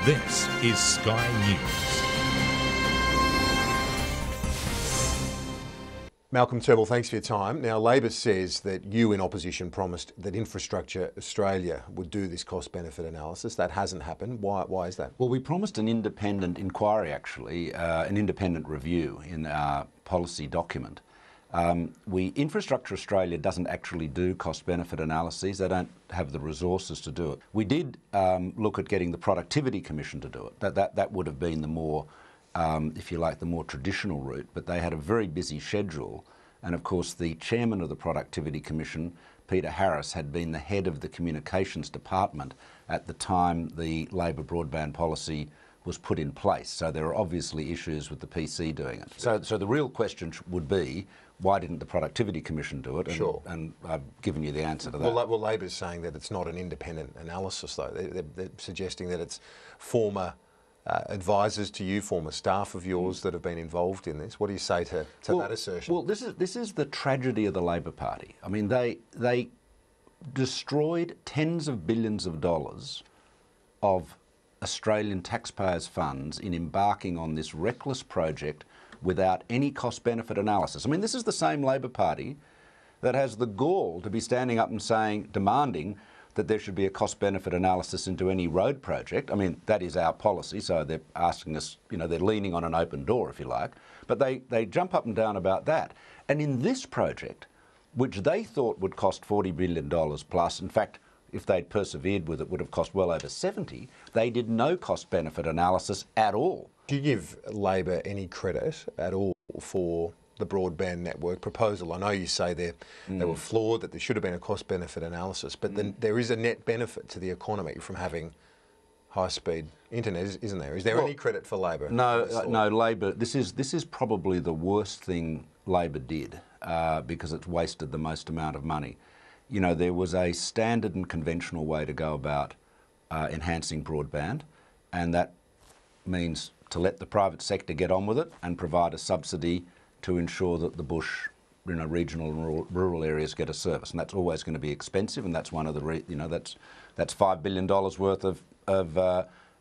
This is Sky News. Malcolm Turnbull, thanks for your time. Now, Labor says that you in opposition promised that Infrastructure Australia would do this cost-benefit analysis. That hasn't happened. Why is that? Well, we promised an independent inquiry, actually, an independent review in our policy document. Infrastructure Australia doesn't actually do cost-benefit analyses. They don't have the resources to do it. We did look at getting the Productivity Commission to do it. That would have been the more, if you like, the more traditional route, but they had a very busy schedule. And of course, the chairman of the Productivity Commission, Peter Harris, had been the head of the communications department at the time the Labor broadband policy was put in place. So there are obviously issues with the PC doing it. So the real question would be, why didn't the Productivity Commission do it? And, sure. And I've given you the answer to that. Well, Labor's saying that it's not an independent analysis, though. They're suggesting that it's former advisors to you, former staff of yours that have been involved in this. What do you say to that assertion? Well, this is the tragedy of the Labor Party. I mean, they destroyed tens of billions of dollars of Australian taxpayers' funds in embarking on this reckless project without any cost-benefit analysis. I mean, this is the same Labor Party that has the gall to be standing up and demanding that there should be a cost-benefit analysis into any road project. I mean, that is our policy, so they're asking us, they're leaning on an open door, if you like. But they jump up and down about that. And in this project, which they thought would cost $40 billion plus, in fact, if they'd persevered with it, would have cost well over 70, they did no cost-benefit analysis at all. Do you give Labor any credit at all for the broadband network proposal? I know you say they were flawed, that there should have been a cost-benefit analysis, but then there is a net benefit to the economy from having high-speed internet, isn't there? Is there any credit for Labor? No, Labor. This is probably the worst thing Labor did because it's wasted the most amount of money. There was a standard and conventional way to go about enhancing broadband, and that means to let the private sector get on with it and provide a subsidy to ensure that the bush, regional and rural areas get a service, and that's always going to be expensive, and that's one of the, that's $5 billion worth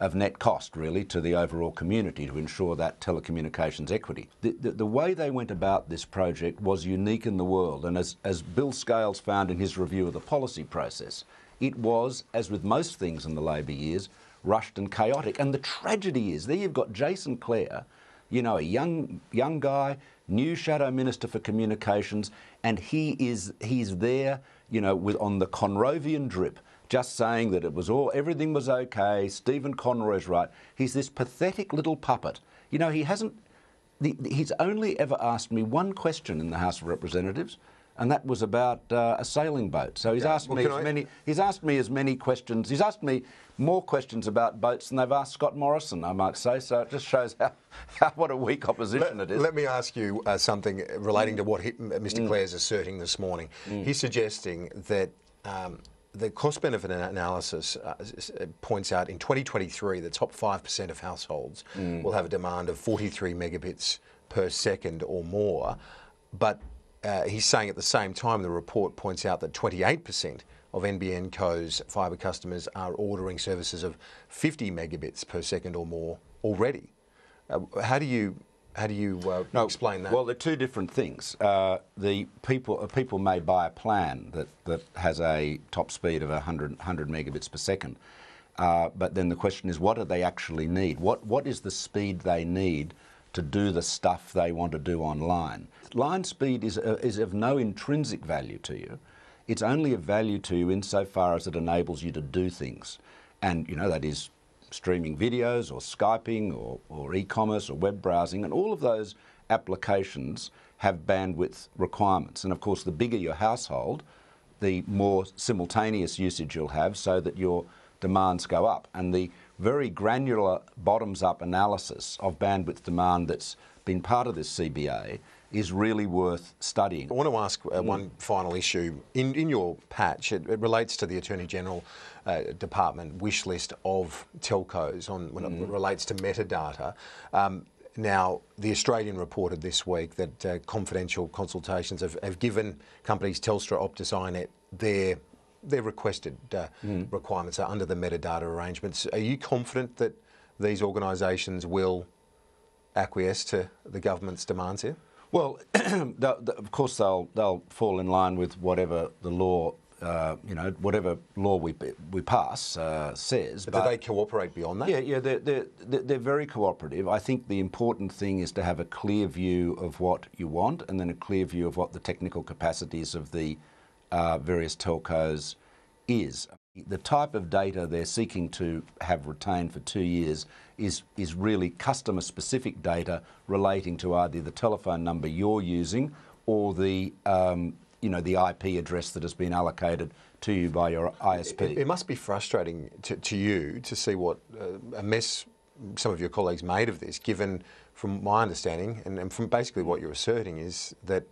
of net cost really to the overall community to ensure that telecommunications equity. The way they went about this project was unique in the world, and as Bill Scales found in his review of the policy process, it was, as with most things in the Labor years, rushed and chaotic. And the tragedy is, there you've got Jason Clare, a young guy, new Shadow Minister for Communications, and he's there, on the Conrovian drip, just saying that everything was okay, Stephen Conroy's right. He's this pathetic little puppet. He's only ever asked me one question in the House of Representatives, and that was about a sailing boat. So he's asked me as many questions. He's asked me more questions about boats than they've asked Scott Morrison, I might say. So it just shows what a weak opposition it is. Let me ask you something relating to what Mr. Clare's asserting this morning. He's suggesting that the cost-benefit analysis points out in 2023 the top 5% of households will have a demand of 43 megabits per second or more, but he's saying at the same time the report points out that 28% of NBN Co's fibre customers are ordering services of 50 megabits per second or more already. How do you explain that? Well, they're two different things. People may buy a plan that has a top speed of 100 megabits per second, but then the question is, what do they actually need? What is the speed they need to do the stuff they want to do online? Line speed is of no intrinsic value to you. It's only of value to you insofar as it enables you to do things. And, that is streaming videos or Skyping or e-commerce or web browsing, and all of those applications have bandwidth requirements. And of course, the bigger your household, the more simultaneous usage you'll have so that your demands go up. And the very granular bottoms-up analysis of bandwidth demand that's been part of this CBA is really worth studying. I want to ask one final issue. In your patch, it relates to the Attorney General Department wish list of telcos when it relates to metadata. Now, the Australian reported this week that confidential consultations have given companies Telstra, Optus, iiNet their requested requirements are under the metadata arrangements. Are you confident that these organisations will acquiesce to the government's demands here? Well, of course they'll fall in line with whatever the law, whatever law we pass says. But do they cooperate beyond that? Yeah, they're very cooperative. I think the important thing is to have a clear view of what you want, and then a clear view of what the technical capacities of the various telcos is. The type of data they're seeking to have retained for 2 years is really customer-specific data relating to either the telephone number you're using or the the IP address that has been allocated to you by your ISP. It must be frustrating to you to see what a mess some of your colleagues made of this, given, from my understanding, and from basically what you're asserting, is that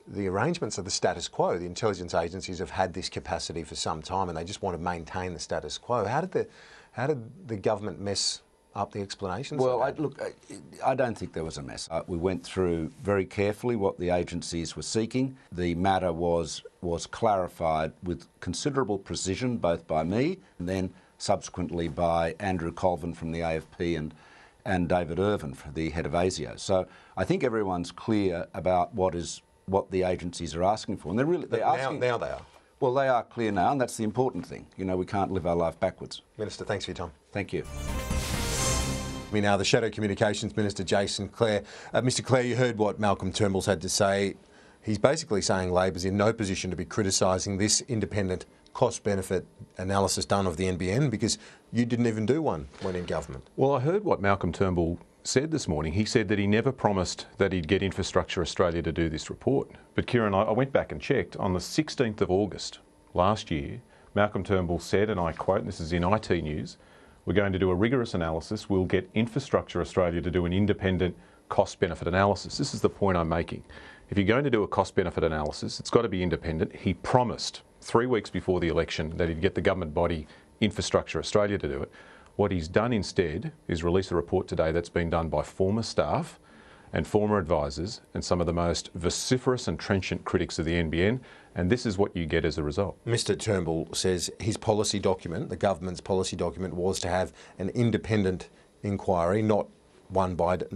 the arrangements are the status quo. The intelligence agencies have had this capacity for some time, and they just want to maintain the status quo. How did the government mess up the explanations? Well, I don't think there was a mess. We went through very carefully what the agencies were seeking. The matter was clarified with considerable precision, both by me and then subsequently by Andrew Colvin from the AFP and David Irvin, the head of ASIO. So I think everyone's clear about what the agencies are asking for, and they're asking. Now they are. Well, they are clear now, and that's the important thing. We can't live our life backwards. Minister, thanks for your time. Thank you. We now the Shadow Communications Minister, Jason Clare. Mr. Clare, you heard what Malcolm Turnbull's had to say. He's basically saying Labor's in no position to be criticising this independent cost-benefit analysis done of the NBN because you didn't even do one when in government. Well, I heard what Malcolm Turnbull said this morning. He said that he never promised that he'd get Infrastructure Australia to do this report. But Kieran, I went back and checked. On the 16th of August last year, Malcolm Turnbull said, and I quote, and this is in IT News, "We're going to do a rigorous analysis. We'll get Infrastructure Australia to do an independent cost-benefit analysis." This is the point I'm making. If you're going to do a cost-benefit analysis, it's got to be independent. He promised 3 weeks before the election that he'd get the government body Infrastructure Australia to do it. What he's done instead is release a report today that's been done by former staff and former advisors and some of the most vociferous and trenchant critics of the NBN, and this is what you get as a result. Mr. Turnbull says his policy document, the government's policy document, was to have an independent inquiry, not one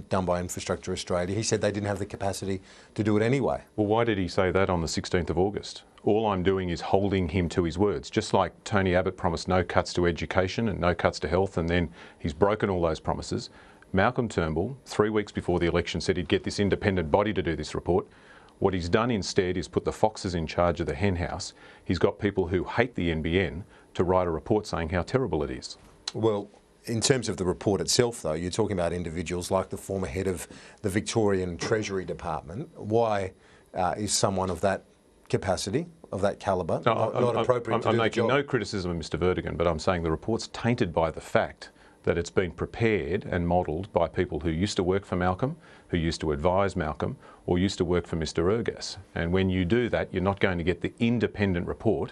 done by Infrastructure Australia. He said they didn't have the capacity to do it anyway. Well, why did he say that on the 16th of August? All I'm doing is holding him to his words, just like Tony Abbott promised no cuts to education and no cuts to health, and then he's broken all those promises. Malcolm Turnbull, 3 weeks before the election, said he'd get this independent body to do this report. What he's done instead is put the foxes in charge of the hen house. He's got people who hate the NBN to write a report saying how terrible it is. Well, in terms of the report itself, though, you're talking about individuals like the former head of the Victorian Treasury Department. Why is someone of that capacity, of that calibre, not appropriate to do the job? I'm making no criticism of Mr Vertigan, but I'm saying the report's tainted by the fact that it's been prepared and modelled by people who used to work for Malcolm, who used to advise Malcolm, or used to work for Mr Ergas. And when you do that, you're not going to get the independent report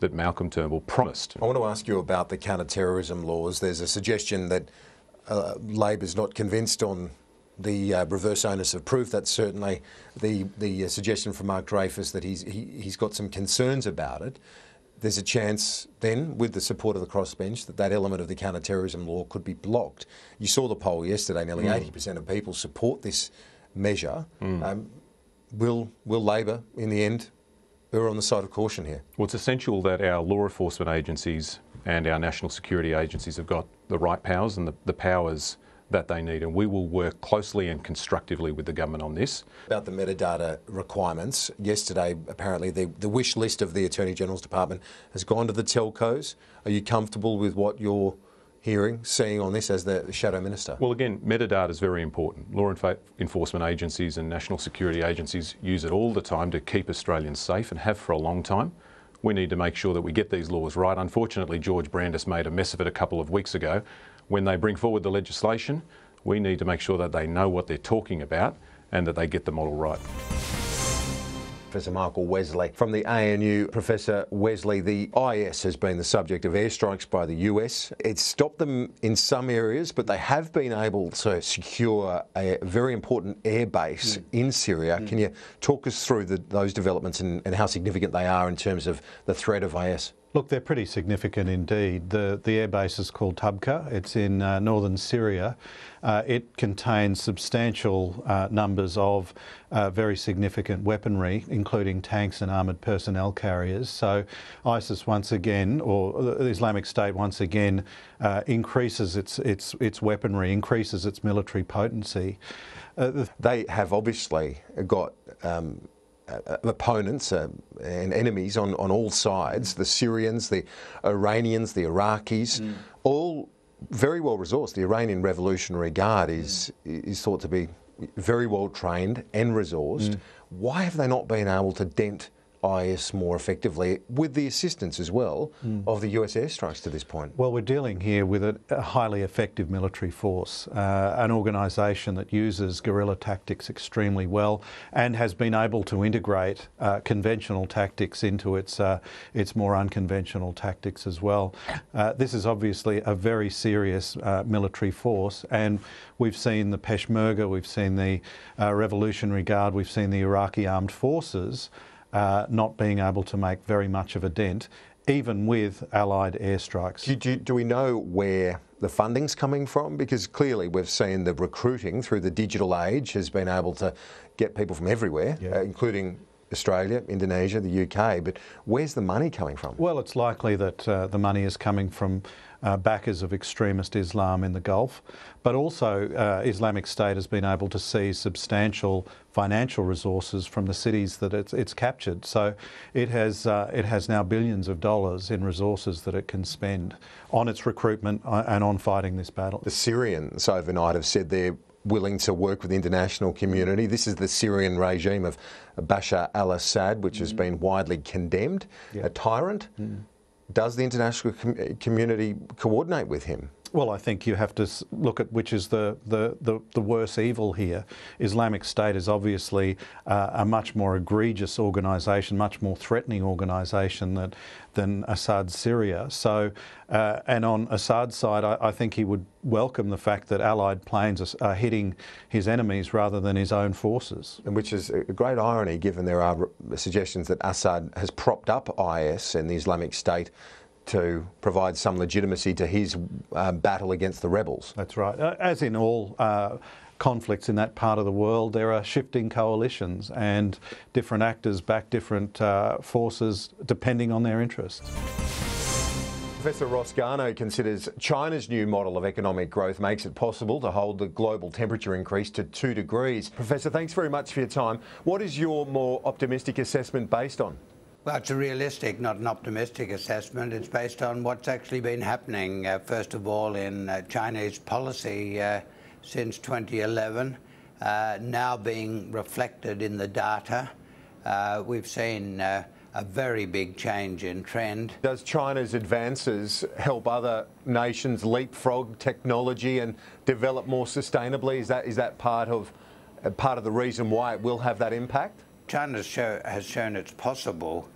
that Malcolm Turnbull promised. I want to ask you about the counter-terrorism laws. There's a suggestion that Labor's not convinced on the reverse onus of proof. That's certainly the suggestion from Mark Dreyfus that he's got some concerns about it. There's a chance then, with the support of the crossbench, that element of the counter-terrorism law could be blocked. You saw the poll yesterday, nearly 80% of people support this measure. Will Labor, in the end, err on the side of caution here? Well, it's essential that our law enforcement agencies and our national security agencies have got the right powers and the powers that they need, and we will work closely and constructively with the government on this. About the metadata requirements, yesterday apparently the wish list of the Attorney General's Department has gone to the telcos. Are you comfortable with what you're hearing, seeing on this as the Shadow Minister? Well, again, metadata is very important. Law enforcement agencies and national security agencies use it all the time to keep Australians safe and have for a long time. We need to make sure that we get these laws right. Unfortunately, George Brandis made a mess of it a couple of weeks ago. When they bring forward the legislation, we need to make sure that they know what they're talking about and that they get the model right. Professor Michael Wesley from the ANU. Professor Wesley, the IS has been the subject of airstrikes by the US. It's stopped them in some areas, but they have been able to secure a very important airbase in Syria. Can you talk us through those developments and how significant they are in terms of the threat of IS? Look, they're pretty significant indeed. The airbase is called Tabqa. It's in northern Syria. It contains substantial numbers of very significant weaponry, including tanks and armoured personnel carriers. So ISIS once again, or the Islamic State once again, increases its weaponry, increases its military potency. They have obviously got opponents and enemies on all sides, the Syrians, the Iranians, the Iraqis, all very well resourced. The Iranian Revolutionary Guard is thought to be very well trained and resourced. Why have they not been able to dent IS more effectively, with the assistance as well of the US airstrikes to this point? Well, we're dealing here with a highly effective military force, an organisation that uses guerrilla tactics extremely well and has been able to integrate conventional tactics into its more unconventional tactics as well. This is obviously a very serious military force, and we've seen the Peshmerga, we've seen the Revolutionary Guard, we've seen the Iraqi armed forces not being able to make very much of a dent, even with Allied airstrikes. Do we know where the funding's coming from? Because clearly we've seen the recruiting through the digital age has been able to get people from everywhere, including Australia, Indonesia, the UK, but where's the money coming from? Well, it's likely that the money is coming from backers of extremist Islam in the Gulf, but also Islamic State has been able to seize substantial financial resources from the cities that it's captured. So it has now billions of dollars in resources that it can spend on its recruitment and on fighting this battle. The Syrians overnight have said they're willing to work with the international community. This is the Syrian regime of Bashar al-Assad, which has been widely condemned, a tyrant. Does the international community coordinate with him? Well, I think you have to look at which is the worse evil here. Islamic State is obviously a much more egregious organisation, much more threatening organisation than Assad's Syria. So, and on Assad's side, I think he would welcome the fact that Allied planes are hitting his enemies rather than his own forces. And which is a great irony, given there are suggestions that Assad has propped up IS and the Islamic State to provide some legitimacy to his battle against the rebels. That's right. As in all conflicts in that part of the world, there are shifting coalitions and different actors back different forces depending on their interests. Professor Ross Garnaut considers China's new model of economic growth makes it possible to hold the global temperature increase to 2 degrees. Professor, thanks very much for your time. What is your more optimistic assessment based on? Well, it's a realistic, not an optimistic assessment. It's based on what's actually been happening, first of all, in Chinese policy since 2011, now being reflected in the data. We've seen a very big change in trend. Does China's advances help other nations leapfrog technology and develop more sustainably? Is that part of the reason why it will have that impact? China has shown it's possible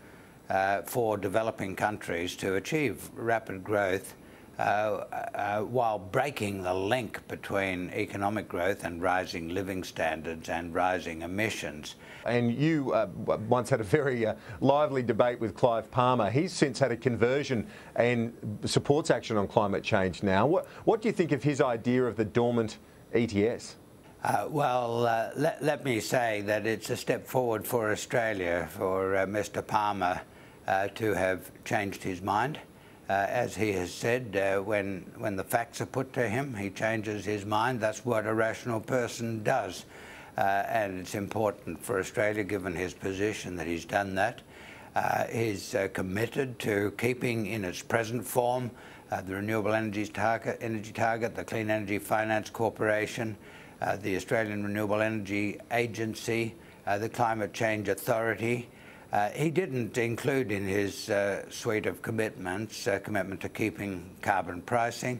for developing countries to achieve rapid growth while breaking the link between economic growth and rising living standards and rising emissions. And you once had a very lively debate with Clive Palmer. He's since had a conversion and supports action on climate change now. What do you think of his idea of the dormant ETS? Let me say that it's a step forward for Australia, for Mr. Palmer to have changed his mind. As he has said, when the facts are put to him, he changes his mind. That's what a rational person does. And it's important for Australia, given his position, that he's done that. He's committed to keeping in its present form the renewable energy target, the Clean Energy Finance Corporation, the Australian Renewable Energy Agency, the Climate Change Authority. He didn't include in his suite of commitments commitment to keeping carbon pricing.